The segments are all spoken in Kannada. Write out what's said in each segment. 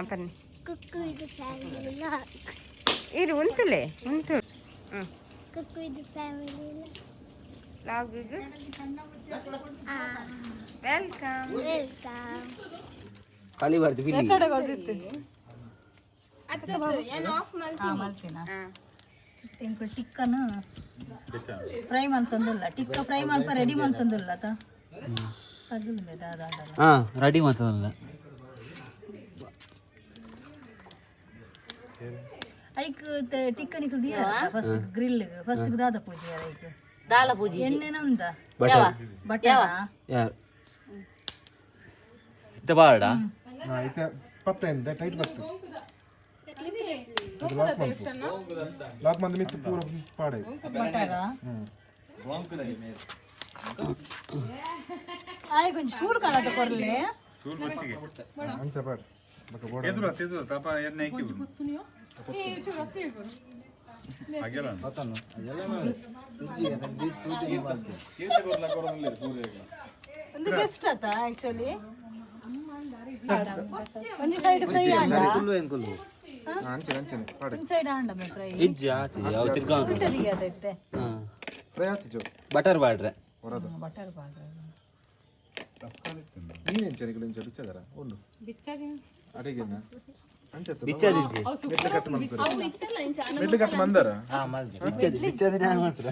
ಬನ್ನಿ ಇರು ಉಂತುಲೆ ಉಂಟು ಲಾಗಿಗೆ ವೆಲ್ಕಮ್ ಖಾಲಿ ಬರ್ತೀವಿ ಟಿಕ್ಕನ್ ಫ್ರೈ ಮಾಡ್ತಂದಿಲ್ಲ ಟಿಕ್ಕ ಫ್ರೈ ಮಾಡ್ಪ ರೆಡಿ ಮಾಡ್ತಂದಿಲ್ಲ ರೆಡಿ ಮಾಡ್ತದಲ್ಲ ಐಕ್ ಟಿಕ್ಕನ್ ದಿಯಾ ಫಸ್ಟ್ ಗ್ರಿಲ್ ಫಸ್ಟ್ ದಾದ ಪೂಜೆ ಐಕ್ ದಾಲ ಪೂಜೆ ಎಣ್ಣೆನ ಉಂದ ಬಟರ ಯಾರ್ ಇತ ಬಾಡ ಇತ ಪತ್ತೆಂದ ಟೈಟ್ ಬತ್ತು ಲಾಕ್ ಮಂದಿ ಮಿತ್ತು ಪೂರ ಪಾಡೆ ಬಟರ ಆಯ್ ಕೊಂಚ ಚೂರು ಕಾಣದ ಕೊರ್ಲೆ ಅಂಚ ಪಾಡ್ ಬಕ ಬೋಡ ಎದುರು ತಪ ಎಣ್ಣೆ ಹಾಕಿ ಹಾಗೆಲ್ಲ ಅತನು ಒಂದು ಬೆಸ್ಟ್ ಆತ ಆಕ್ಚುಲಿ ಒಂದು ಸೈಡ್ ಫ್ರೈ ಆಂಡ ಅಂಚೆ ಅಂಚೆ ಪಾಡೆ ಒಂದು ಸೈಡ್ ಆಂಡ ಮೇ ಫ್ರೈ ಇಜ್ಜಿ ಆತಿ ಯಾವ ತಿರ್ಗಾ ಬಿಟ್ಟರಿ ಅದೈತೆ ಫ್ರೈ ಆತಿ ಜೋ ಬಟರ್ ಬಾಡ್ರೆ ಹೊರದ ಬಟರ್ ಬಾಗ ನೀನು ಎಂಚೆ ಇಂಚೆ ಬಿಚ್ಚದರ ಒಂದು ಬಿಚ್ಚದಿ ಅಡಿಗೆನ ಅಂಚೆ ಬಿಚ್ಚದಿಜ್ಜಿ ಮೆಟ್ಲು ಕಟ್ ಮಂದರ ಮೆಟ್ಲು ಕಟ್ ಮಂದರ ಬಿಚ್ಚದಿ ನಾನು ಮಾತ್ರ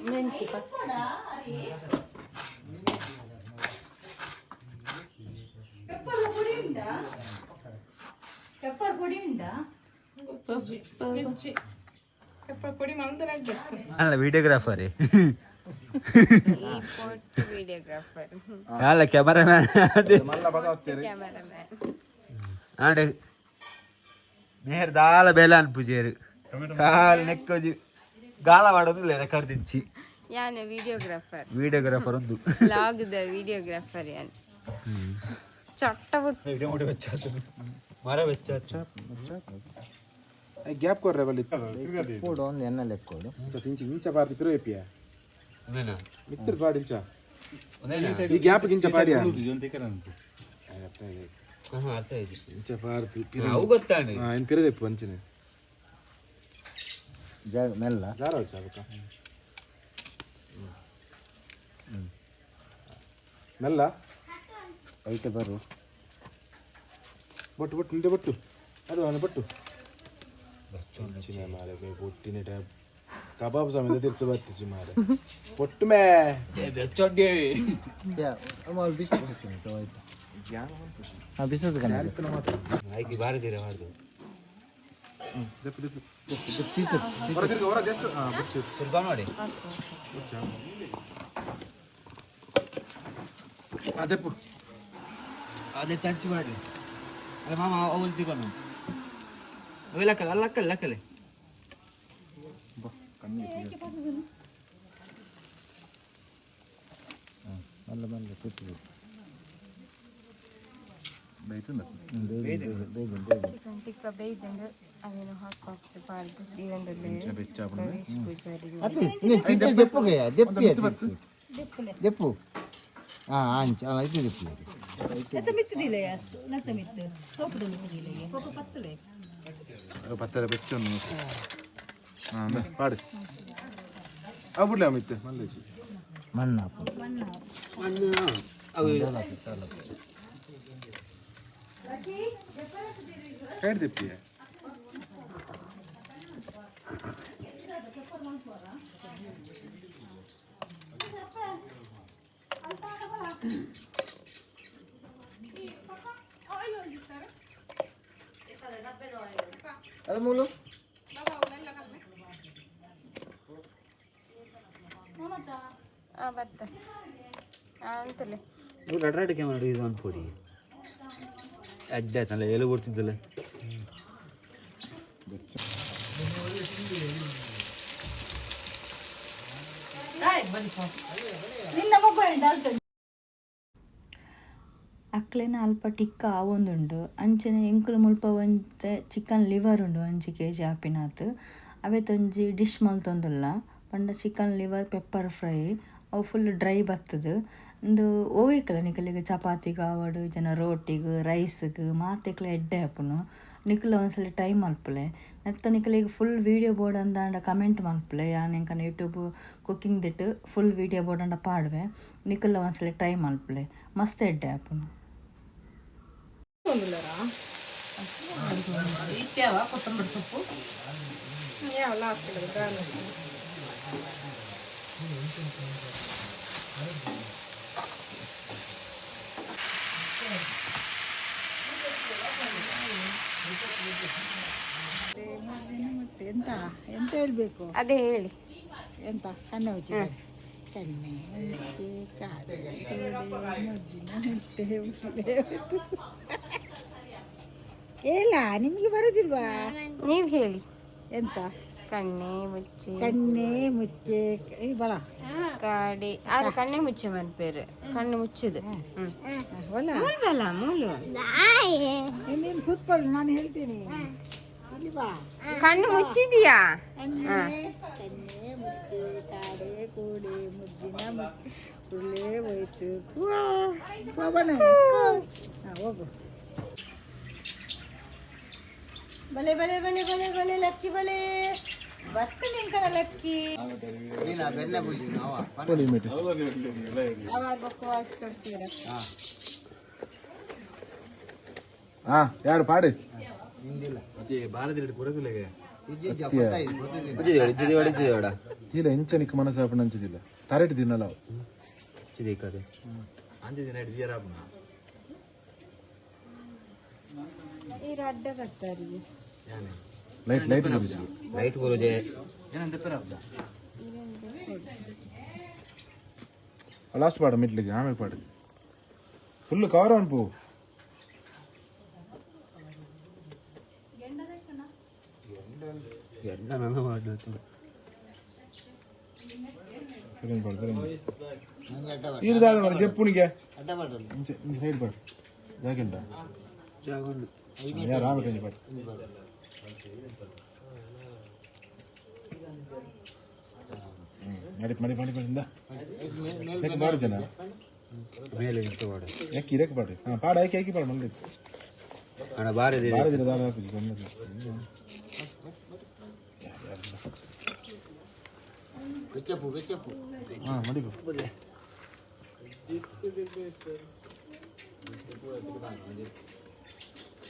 ಮೆಣಸಿ ಪೆಪ್ಪರ್ ಪುಡಿ ಉಂಟಾ ಪೆಪ್ಪರ್ ಪುಡಿ ಮಂದರಾಗ ಅಲ್ಲ ವಿಡಿಯೋಗ್ರಾಫರ್ ವಿಡಿಯೋಗ್ರಾಫರ್ ಅಲ್ಲ ಕ್ಯಾಮರಾಮ್ಯಾನ್ ಮಲ್ಲ ಬದಾತ್ತೀರಿ ಕ್ಯಾಮರಾಮ್ಯಾನ್ ಆಡೆ ಮೇಹರ್ ದಾಲ ಬೇಲಾನ್ ಪೂಜೇರು ಕಾಲ್ ನೆಕ್ಕೋಜಿ ಗಾಲ ಮಾಡೋದಿಲ್ಲ ರೆಕಾರ್ಡ್ ತಿಂಚಿ ಯಾನ ವಿಡಿಯೋಗ್ರಾಫರ್ ಒಂದು ಲಾಗ್ದ ವಿಡಿಯೋಗ್ರಾಫರ್ ಯಾನ ಚಟ್ಟ ಮರ ವೆಚ್ಚ ಗ್ಯಾಪ್ ಕೊಡ್ರೆ ಬಲ್ಲಿ ಫೋಟೋ ಒಂದು ಎನ್ನ ಲೆಕ್ಕೋಡು ಇಂಚೆ ಇಂಚ ಪಾರ್ತಿ ಪಿರೋ ಎಪಿಯ ಅದೇನಾ ಮಿತ್ರ ಪಾಡಿ ಇಂಚ ಈ ಗ್ಯಾಪ್ ಇಂಚ ಪಾಡಿಯ ಅರ್ಥ ಇದೆ ಇಂಚ ಪಾರ್ತಿ ಅವು ಗೊತ್ತಾನೆ ಇನ್ ಪಿರದೆಪ್ಪು ಅಂಚನೆ ಮೆಲ್ಲ ಜಾರ ಹೋಯ್ತು ಅದಕ್ಕ ಮೆಲ್ಲ ಐತೆ ಬರು ಬೊಟ್ಟು ಬೊಟ್ಟು ನಿಂದೆ ಬೊಟ್ಟು ಅದು ಅವನ ಬೊಟ್ಟು ಮಾರೆ ಬೊಟ್ಟಿನ ಟೈಪ್ ಕಬಾಬ್ ಸಮೇತ ತಿರ್ತು ಬರ್ತಿಸಿ ಮಾರೆ ಪೊಟ್ಟು ಮೇ ಬೆಚ್ಚೊಡ್ಡಿ ಆಯ್ಕೆ ಬಾರದಿರ ಮಾಡ್ದು ಸ್ವಲ್ಪ ನೋಡಿ ಅದೆಪ್ಪು ಅದೇ ಟಚ್ ಮಾಡಿ ಅಲ್ಲ ಮಾಮ ಅವಳು ತಿಕೊಂಡು ಅವೆ ಲಕ್ಕಲೆ ಅಲ್ಲಕ್ಕಲೆ ಲಕ್ಕಲೆ ಮಲ್ಲ ಮಲ್ಲ ಕೂತು ಚಿಕನ್ ಟಿಕ್ಕ ಬೇಯ್ದಂಗೆ ಅವೇನು ಹಾಟ್ ಬಾಕ್ಸ್ ಪಾಲ್ದು ದಿವಂದಲ್ಲೇ ಪ್ರವೇಶ್ ಪೂಜಾರಿ ದೆಪ್ಪು ಅಂಚ ಅಲ್ಲ ಇದು ದೆಪ್ಪು ಎತ್ತ ಮಿತ್ತಿದಿಲ್ಲ ನತ್ತ ಮಿತ್ತು ಸೋಪುದ ಮಿತ್ತಿದಿಲ್ಲ ಸೋಪು ಪತ್ತಲೆ ಪತ್ತರ ಬೆಚ್ಚನ್ನು ಪಾಡು ಅವು ಬಿಡ್ಲ ಮಿತ್ತೆ ಮಲ್ಲೇಶಿ ಮಣ್ಣ ಅವು ಹೇಳ್ದಿಪ್ಪಿಯ ಅದು ಮೂಲು ಬತ್ತ ಅಂತಲೇ ರಟಾಟಿಕೆ ಮಾಡಿ ಇದು ಒಂದು ಪೊಡಿ ಅಡ್ಡಾಯ್ತಲ್ಲ ಎಲ್ಲಿ ಕೊಡ್ತಿದ್ದಲ್ಲ ಅಕ್ಲೆನ ಅಲ್ಪ ಟಿಕ್ಕ ಆವೊಂದುಂಡು ಅಂಚನೆ ಎಂಕುಲು ಮುಲ್ಪ ಒಂಚೆ ಚಿಕನ್ ಲಿವರ್ ಉಂಡು 1 kg ಆಪಿನಾತ್ ಅವೆತೊಂಜಿ ಡಿಶ್ ಮಲ್ತೊಂದುಲ್ಲ ಪಂಡ ಚಿಕನ್ ಲಿವರ್ ಪೆಪ್ಪರ್ ಫ್ರೈ ಅವು ಫುಲ್ ಡ್ರೈ ಬರ್ತದೆ ಒಂದು ಓವಿಕಲ್ಲ ನಿಕಲಿಗೆ ಚಪಾತಿಗೆ ಆವಡು ಜನ ರೋಟಿಗೆ ರೈಸ್ಗೆ ಮಾತೆಕ್ಲ ಎಡ್ಡೆ ಹಾಪುನು ನಿಖಲ ಒಂದ್ಸಲ ಟ್ರೈ ಮಲ್ಪಲೆ ನೆತ್ತ ನಿಖಲಿಗೆ ಫುಲ್ ವೀಡಿಯೋ ಬೋರ್ಡ್ ಅಂದ ಕಮೆಂಟ್ ಮಲ್ಪಲೆ ಯಾನ್ ಎಂಕನ ಯೂಟ್ಯೂಬ್ ಕುಕ್ಕಿಂಗ್ ದಿಟ್ಟು ಫುಲ್ ವೀಡಿಯೋ ಬೋರ್ಡ್ ಅಂಡ ಪಾಡುವೆ ನಿಖಲ ಒಂದ್ಸಲ ಟ್ರೈ ಮಲ್ಪಲೆ ಮಸ್ತ್ ಎಡ್ಡೆ ಹಾಪುನು ಕೊತ್ತಂಬರಿ ಸೊಪ್ಪು ಎಂತ ಎಂತ ಹೇಳ್ಬೇಕು ಅದೇ ಹೇಳಿ ಎಂತ ಕಣ್ಣು ಮುಚ್ಚಿ ಕಣ್ಣೆ ಮುಚ್ಚಿ ಕಾಡೆ ಮುಜ್ಜಿನ ಮುಟ್ಟೆ ಹೇಳ ನಿಮ್ಗೆ ಬರುದಿಲ್ವಾ ನೀವು ಹೇಳಿ ಎಂತ ಕಣ್ಣೆ ಮುಚ್ಚಿ ಕಣ್ಣೆ ಮುಚ್ಚೆ ಈ ಬಳ ಕಾಡಿ ಅದು ಕಣ್ಣೆ ಮುಚ್ಚೆ ಮನ್ಪೇರು ಕಣ್ಣು ಮುಚ್ಚಿದು ಹೊಲ ಮೂಲ್ವಲ್ಲ ಮೂಲು ನೀನು ಕೂತ್ಕೊಳ್ಳು ನಾನು ಹೇಳ್ತೀನಿ ಇಲ್ಲಿ ಬಾ ಕಣ್ಣು ಮುಚ್ಚಿದೀಯಾ ಕಣ್ಣೆ ಮುಚ್ಚೆ ಕಾಡೆ ಕೂಡೆ ಮುಜ್ಜಿನ ಹುಳ್ಳೆ ಹೋಯ್ತು ಹೋಗೋಣ ಹೋಗು ಬಲೆ ಬಲೆ ಬಲೆ ಬಲೆ ಬಲೆ ಲಕ್ಕಿ ಬಲೆ ಬರ್ತಾನೆ ಎಂಕನ ಲಕ್ಕಿ ಯಾರು ಪಾಡಿ ಇಲ್ಲ ಇಂಚನಿಕ್ ಮನಸ್ಸಾಪಣ ಅಂಚಿದಿಲ್ಲ ತರೆಟ್ ದಿನಲ್ಲ ಅಡ್ಡ ಬರ್ತಾರೆ ಲೈಟ್ ಲೈಟ್ ಲೈಟ್ ಬರುದೇ ಲಾಸ್ಟ್ ಪಾಡ ಮಿಟ್ಲಿಗೆ ಆಮೇಲೆ ಪಾಡಿ ಫುಲ್ ಕವರ್ ಅನ್ಪು ఇది దాని మరి చెప్పు నీకే సైడ్ పడు జాగిండా రామ కొంచెం పడు మరి మరి పడి పడిందా లెక్క పాడు జನ ఎక్కి రేక పాడు పాడు ఐకి ఐకి పాడు మళ్ళీ బారదిర దాని మడిపో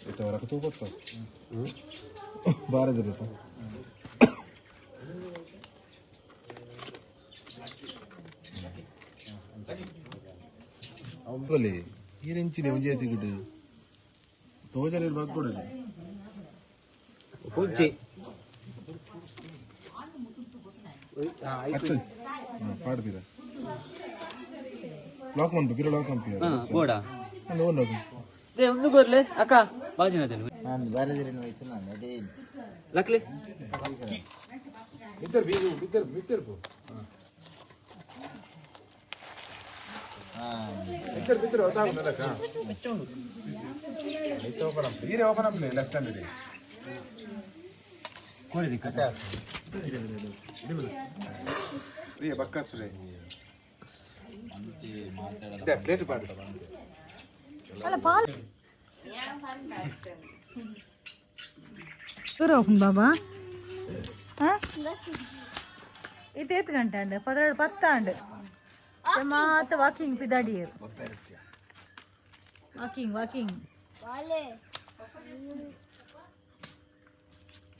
ఇంతవరకు తూకొచ్చు బారదిర ಅಪ್ಪಲೆ ಈರೆಂಚಿನ ಒಂಜೆ ತಿಗುಡು ತೋಜಲೆ ಬಾಕೊಡಲಿ ಪೂಜೆ ಪಾಡ್ತೀರ ಲಾಕ್ ಮಾಡ್ಬೇಕು ಕಿರೋ ಲಾಕ್ ಮಾಡ್ತೀರ ಬೋಡ ನೋಡು ದೇ ಒಂದು ಬರ್ಲೆ ಅಕ್ಕ ಬಾಜಿನ ತೆಲು ನಾನು ಬಾರದಿರನ ಹೋಯ್ತು ನಾನು ಅದೇ ಲಕ್ಲೆ ಬಿದ್ದರ್ ಬೀಗು ಬಿದ್ದರ್ ಬಿದ್ದರ್ ಪೋ ಬಿದ್ದರ್ ಬಿದ್ದರ್ ಹೋತಾ ಉಂಟಲಕ್ಕ ಐತ ಓಪನ್ ಅಪ್ ಈರೆ ಓಪನ್ ಅಪ್ ಲೆಫ್ಟ್ ಹ್ಯಾಂಡ್ ಇದೆ ಕೋಳಿ ದಿಕ್ಕಟ ಪ್ರಿಯ ಬಕ್ಕಸುರೆ ಇದೆ ಪ್ಲೇಟ್ ಪಾಡು ಅಲ್ಲ ಪಾಲ್ ಹೋಗ್ತೀನಿ ಬಾಬಾ ಇದು 8 ಗಂಟೆ ಅಂಡ್ 10 ಅಂಡ್ ಮಾತ ವಾಕಿಂಗ್ ಪಿದಾಡಿಯರ್ ವಾಕಿಂಗ್ ವಾಕಿಂಗ್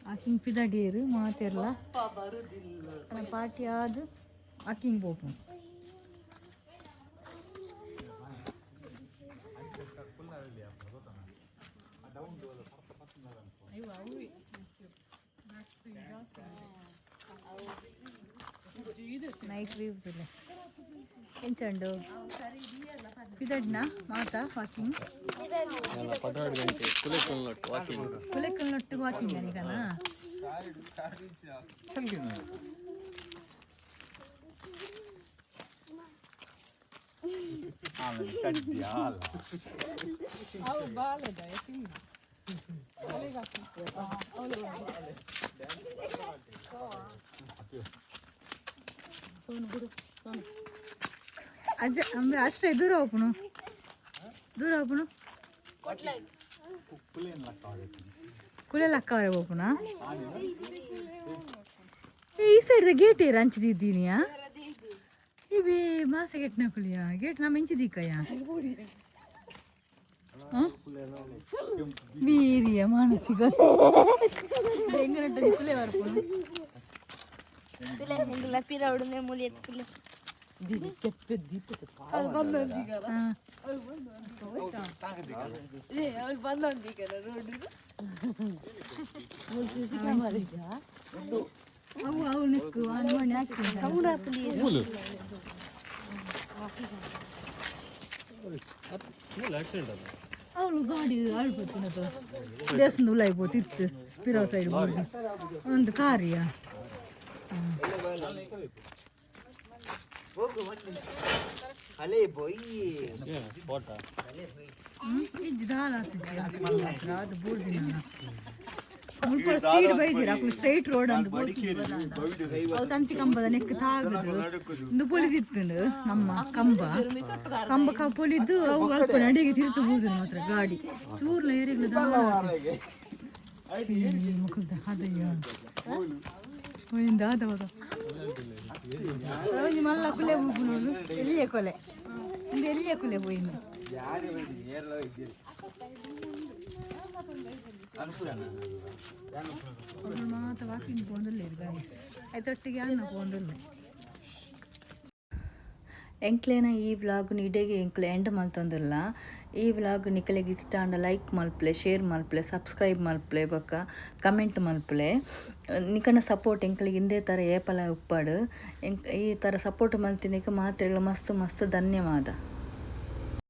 ವಾಕಿಂಗ್ ಪಿದಾಡಿಯರ್ ಮಾತಿರಲ್ಲ ಪಾರ್ಟಿ ಆದ ವಾಕಿಂಗ್ ಹೋಗ್ತು ನೈಟ್ ವ್ಯೂ ಇಲ್ಲ ಎಂಚಂಡು ಪಿದಡ್ನ ಮಾತಾ ವಾಕಿಂಗ್ ಕುಲೆಕಲ್ನೊಟ್ಟಿಗೆ ವಾಕಿಂಗ್ ಅನಿಗನಾ ಸೋನು ಬಿಡು ಸೋನು ಅಜ್ಜ ಅಂದ್ರೆ ಅಷ್ಟೇ ದೂರ ಹೋಗ್ನು ಕುಳೆ ಲಕ್ಕವರೆ ಹೋಗ್ನ ಈ ಸೈಡ್ ಗೇಟ್ ಏರು ಹಂಚಿದಿದ್ದೀನಿಯಾ ಇವೆ ಮಾಸ ಗೇಟ್ನ ಕುಳಿಯ ಗೇಟ್ ನಮ್ಮ ಹೆಂಚಿದಿಕ್ಕಯ್ಯ ಬೀರಿಯ ಮಾನಸಿಕ ಹೆಂಗನಟ್ಟ ಕುಲೆ ಬರ್ಕೊಂಡು तुला हिंदूला पिरावडून मुली येत तुला ಅವಳು ಗಾಡಿ ಆಳ್ಬೋತಿನದು ದೇವಸ್ಥಾನದ ಉಲಾಯ್ಬೋತಿತ್ತು ಸ್ಪಿರಾ ಸೈಡ್ ಒಂದು ಕಾರಿಯ ಹಳೆ ಬೊಯ್ ದಾಲ್ ಅದು ಬೋರ್ದಿನ ಮುಲ್ಪ ಸ್ಪೀಡ್ ಬೈದಿರ ಅಕ್ಕಳು ಸ್ಟ್ರೈಟ್ ರೋಡ್ ಅಂತ ಅವು ತಂತಿ ಕಂಬದ ನೆಕ್ ತಾಗದು ಒಂದು ಪೊಲಿದಿತ್ತು ನಮ್ಮ ಕಂಬ ಪೊಲಿದ್ದು ಅವು ಅಲ್ಪ ನಡಿಗೆ ತಿರುತು ಬೂದು ಮಾತ್ರ ಗಾಡಿ ಚೂರ್ಲ ಏರಿಗಳು ಮುಖದ ಅದಯ್ಯ ಆದವಾಗ ಮಲ್ಲ ಕುಲೆ ಹೋಗು ನೋಡು ಎಲ್ಲಿಯೇ ಕೊಲೆ ಒಂದು ಎಲ್ಲಿಯೇ ಕುಲೆ ಹೋಯ್ನು ಮಾತ್ರ ವಾಕಿಂಗ್ ಪೋಂದಲ್ಲೇ ಗಾಯ್ಸ್ ಆಯ್ತೊಟ್ಟಿಗೆ ಅಣ್ಣ ಪೋಂದಲ್ಲೇ ಎಂಕ್ಲೇನ ಈ ವ್ಲಾಗ್ನ ಇಡೆಗೆ ಎಂಕ್ಲೆ ಎಂಡ್ ಮಲ್ತೊಂದಿಲ್ಲ ಈ ವ್ಲಾಗ್ ನಿಕಲೆಗೆ ಇಷ್ಟ ಅಂಡ ಲೈಕ್ ಮಲ್ಪಲೆ ಶೇರ್ ಮಲ್ಪಲೆ ಸಬ್ಸ್ಕ್ರೈಬ್ ಮಲ್ಪಲೆ ಬೊಕ್ಕ ಕಮೆಂಟ್ ಮಲ್ಪಲೆ ನಿಕನ ಸಪೋರ್ಟ್ ಎಂಕ್ಲಿಗೆ ಇಂದೇ ಥರ ಏಪಲ ಉಪ್ಪಾಡು ಈ ಥರ ಸಪೋರ್ಟ್ ಮಲ್ತಿನಿಕ ಮಾತ್ರೆಗಳು ಮಸ್ತ್ ಧನ್ಯವಾದ.